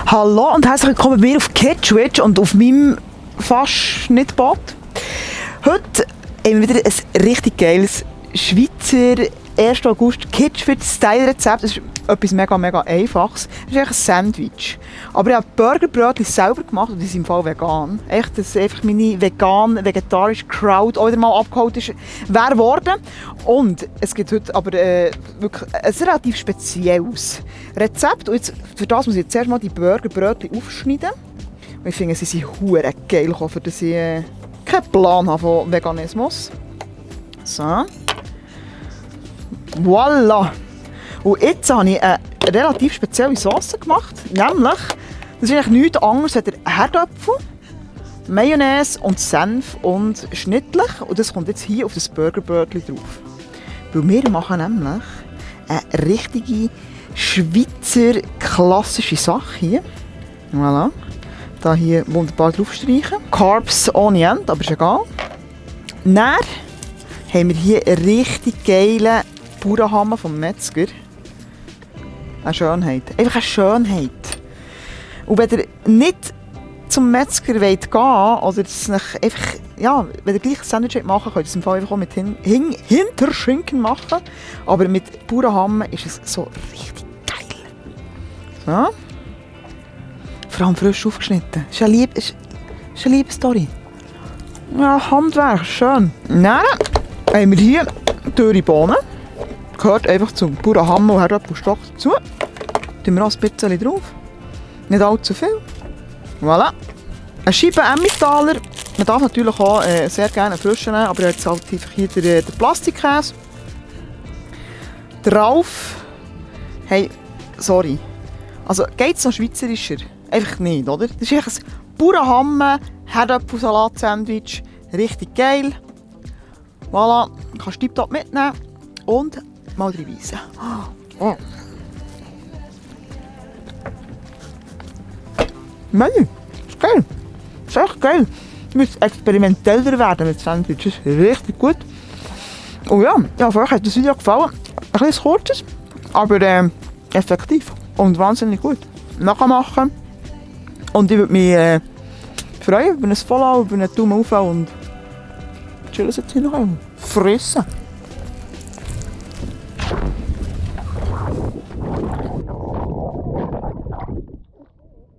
Hallo und herzlich willkommen bei mir auf Kitschwitch und auf meinem Fast-Schnittbad. Heute haben wir wieder ein richtig geiles Schweizer 1. August Kitschwitch-Style-Rezept. Das ist etwas mega einfaches. Das ist eigentlich ein Sandwich. Aber ich habe Burgerbrötchen selber gemacht und die sind im Fall vegan. Echt, dass einfach meine vegetarische Crowd auch wieder mal abgeholt ist, wäre geworden. Und es gibt heute aber wirklich ein relativ spezielles Rezept. Und jetzt, für das muss ich jetzt erst mal die Burgerbrötchen aufschneiden. Und ich finde, sie sind hure geil, für dass ich keinen Plan habe von Veganismus. So. Voilà! Und jetzt habe ich eine relativ spezielle Sauce gemacht. Nämlich, das ist eigentlich nichts anderes als Herdöpfel, Mayonnaise und Senf und schnittlich. Und das kommt jetzt hier auf das Burgerbrötchen drauf. Weil wir machen nämlich eine richtige Schweizer klassische Sache hier. Voilà. Da hier wunderbar drauf streichen. Carbs ohne Ende, aber ist egal. Dann haben wir hier einen richtig geilen Bauernhammer vom Metzger. Eine Schönheit. Einfach eine Schönheit. Und wenn ihr nicht zum Metzger wollt gehen oder es nicht einfach, ja, wenn ihr gleich ein Sandwich machen wollt, könnt ihr es im Fall einfach auch mit Hinterschinken machen. Aber mit Bauernhammer ist es so richtig geil. So. Vor allem frisch aufgeschnitten. Ist eine liebe Story. Ja, Handwerk, schön. Dann haben wir hier dürre Bohnen. Gehört einfach zum Bauernhammer und Herdöpfelstock dazu. Tun wir auch ein bisschen drauf. Nicht allzu viel. Voilà. Eine Scheibe Emmentaler. Man darf natürlich auch sehr gerne frischen nehmen, aber jetzt halt einfach hier den Plastikkäse. Drauf. Hey, sorry. Also geht es noch schweizerischer? Einfach nicht, oder? Das ist einfach ein Bauernhammer Herdöpfelsalat-Sandwich. Richtig geil. Voilà. Kannst du tiptop mitnehmen. Und mal reinweisen. Oh. Menü, ist geil. Ist echt geil. Du musst experimenteller werden mit Sandwiches. Richtig gut. Und ja, für euch hat das Video gefallen. Ein bisschen kurzes, aber effektiv. Und wahnsinnig gut. Nachmachen. Und ich würde mich freuen über ein Follow, über einen Daumen auf und chillen jetzt hier noch einmal. Fressen.